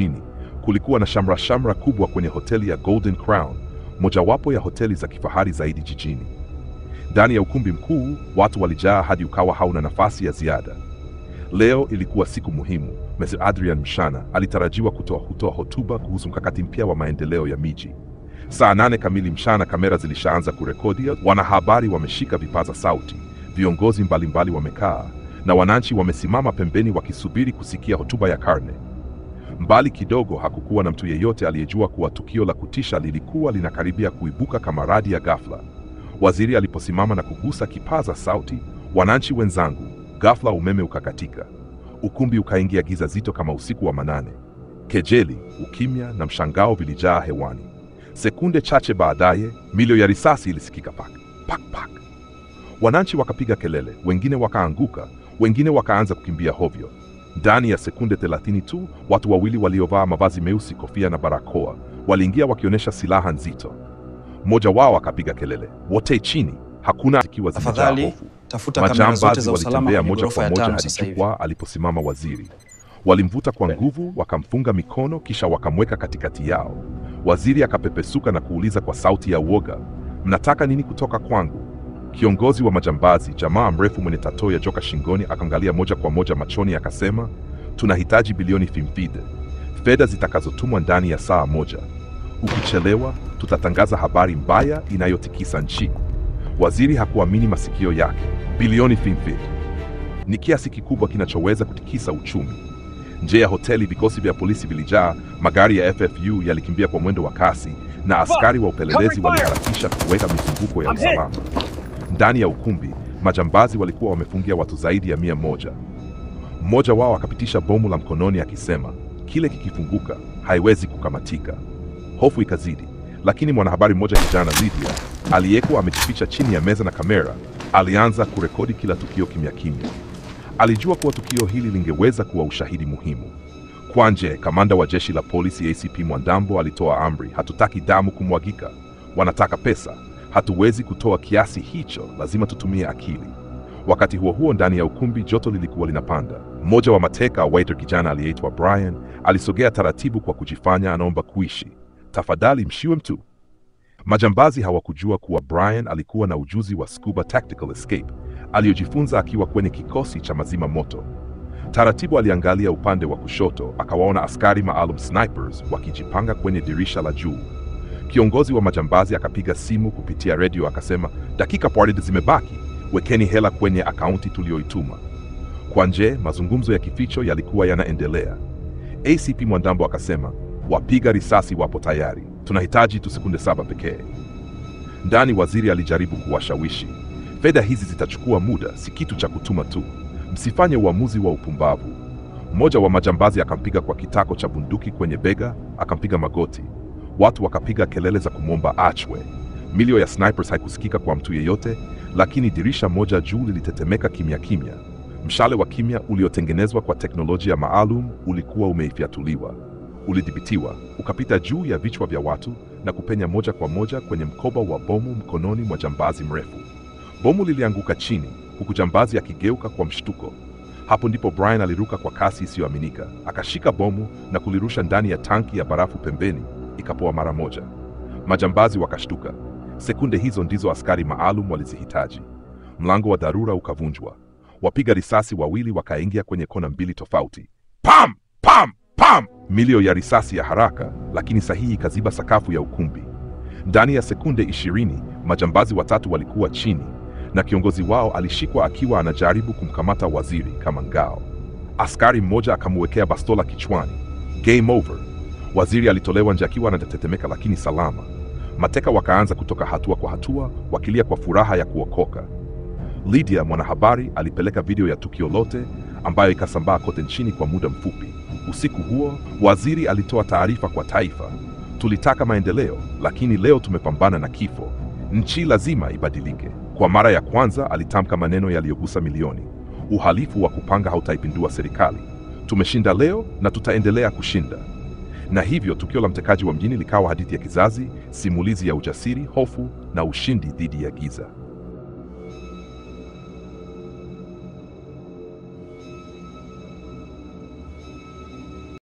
mjini, kulikuwa na shamra kubwa kwenye hoteli ya Golden Crown, mojawapo ya hoteli za kifahari zaidi jijini. Ndani ya ukumbi mkuu, watu walijaa hadi ukawa hauna nafasi ya ziada. Leo ilikuwa siku muhimu. Mr. Adrian Mshana alitarajiwa kutoa hotuba kuhusu mkakati mpya wa maendeleo ya miji. Saa 8 kamili mchana kamera zilishaanza kurekodi, wanahabari wameshika vipaza sauti, viongozi mbalimbali wamekaa, na wananchi wamesimama pembeni wakisubiri kusikia hotuba ya karne. Mbali kidogo hakukuwa na mtu yeyote aliyejua kuwa tukio la kutisha lilikuwa linakaribia kuibuka kama radi ya ghafla. Waziri aliposimama na kugusa kipaza sauti, wananchi wenzangu, ghafla umeme ukakatika. Ukumbi ukaingia giza zito kama usiku wa manane. Kejeli, ukimya na mshangao vilijaa hewani. Sekunde chache baadaye, milio ya risasi ilisikika, pak pak pak. Wananchi wakapiga kelele, wengine wakaanguka, wengine wakaanza kukimbia hovyo. Ndani ya sekunde 30 tu, watu wawili waliovaa mavazi meusi, kofia na barakoa, waliingia wakionyesha silaha nzito. Mmoja wao akapiga kelele, wote chini. Hakuna ikiwa zimejaa hofu. Majambazi walitembea moja kwa moja hadi jukwaa aliposimama waziri. Walimvuta kwa nguvu, wakamfunga mikono, kisha wakamweka katikati yao. Waziri akapepesuka na kuuliza kwa sauti ya uoga, mnataka nini kutoka kwangu? Kiongozi wa majambazi, jamaa mrefu mwenye tato ya joka shingoni, akaangalia moja kwa moja machoni, akasema, tunahitaji bilioni 50, fedha zitakazotumwa ndani ya saa moja. Ukichelewa, tutatangaza habari mbaya inayotikisa nchi. Waziri hakuamini masikio yake. Bilioni 50 ni kiasi kikubwa kinachoweza kutikisa uchumi. Nje ya hoteli vikosi vya polisi vilijaa, magari ya FFU yalikimbia kwa mwendo wa kasi, na askari wa upelelezi waliharakisha kuweka mizunguko ya usalama. Ndani ya ukumbi, majambazi walikuwa wamefungia watu zaidi ya 100. Mmoja wao akapitisha bomu la mkononi akisema, kile kikifunguka haiwezi kukamatika. Hofu ikazidi, lakini mwanahabari mmoja, kijana Lydia, aliyekuwa amejificha chini ya meza na kamera, alianza kurekodi kila tukio kimya kimya. Alijua kuwa tukio hili lingeweza kuwa ushahidi muhimu. Kwa nje, kamanda wa jeshi la polisi ACP Mwandambo alitoa amri, hatutaki damu kumwagika, wanataka pesa. Hatuwezi kutoa kiasi hicho, lazima tutumie akili. Wakati huo huo, ndani ya ukumbi joto lilikuwa linapanda. Mmoja wa mateka, waiter kijana aliyeitwa Brian, alisogea taratibu kwa kujifanya anaomba kuishi. Tafadhali mshiwe mtu. Majambazi hawakujua kuwa Brian alikuwa na ujuzi wa scuba tactical escape aliyojifunza akiwa kwenye kikosi cha mazima moto. Taratibu aliangalia upande wa kushoto, akawaona askari maalum snipers wakijipanga kwenye dirisha la juu. Kiongozi wa majambazi akapiga simu kupitia redio akasema, dakika 40 zimebaki, wekeni hela kwenye akaunti tulioituma. Kwa nje, mazungumzo ya kificho yalikuwa yanaendelea. ACP Mwandambo akasema, wapiga risasi wapo tayari, tunahitaji tu sekunde 7 pekee. Ndani, waziri alijaribu kuwashawishi, fedha hizi zitachukua muda, si kitu cha kutuma tu, msifanye uamuzi wa upumbavu. Mmoja wa majambazi akampiga kwa kitako cha bunduki kwenye bega, akampiga magoti. Watu wakapiga kelele za kumwomba achwe. Milio ya snipers haikusikika kwa mtu yeyote, lakini dirisha moja juu lilitetemeka kimya kimya. Mshale wa kimya uliotengenezwa kwa teknolojia maalum ulikuwa umeifyatuliwa. Ulidhibitiwa, ukapita juu ya vichwa vya watu na kupenya moja kwa moja kwenye mkoba wa bomu mkononi mwa jambazi mrefu. Bomu lilianguka chini, huku jambazi akigeuka kwa mshtuko. Hapo ndipo Brian aliruka kwa kasi isiyoaminika, akashika bomu na kulirusha ndani ya tanki ya barafu pembeni, ikapoa mara moja. Majambazi wakashtuka. Sekunde hizo ndizo askari maalum walizihitaji. Mlango wa dharura ukavunjwa. Wapiga risasi wawili wakaingia kwenye kona mbili tofauti. Pam! Pam! Pam! Milio ya risasi ya haraka lakini sahihi ikaziba sakafu ya ukumbi. Ndani ya sekunde 20, majambazi watatu walikuwa chini, na kiongozi wao alishikwa akiwa anajaribu kumkamata waziri kama ngao. Askari mmoja akamwekea bastola kichwani. Game over. Waziri alitolewa nje akiwa anatetemeka lakini salama. Mateka wakaanza kutoka hatua kwa hatua, wakilia kwa furaha ya kuokoka. Lydia, mwanahabari, alipeleka video ya tukio lote ambayo ikasambaa kote nchini kwa muda mfupi. Usiku huo, waziri alitoa taarifa kwa taifa. Tulitaka maendeleo, lakini leo tumepambana na kifo. Nchi lazima ibadilike. Kwa mara ya kwanza alitamka maneno yaliyogusa milioni. Uhalifu wa kupanga hautaipindua serikali. Tumeshinda leo na tutaendelea kushinda. Na hivyo tukio la mtekaji wa mjini likawa hadithi ya kizazi, simulizi ya ujasiri, hofu na ushindi dhidi ya giza.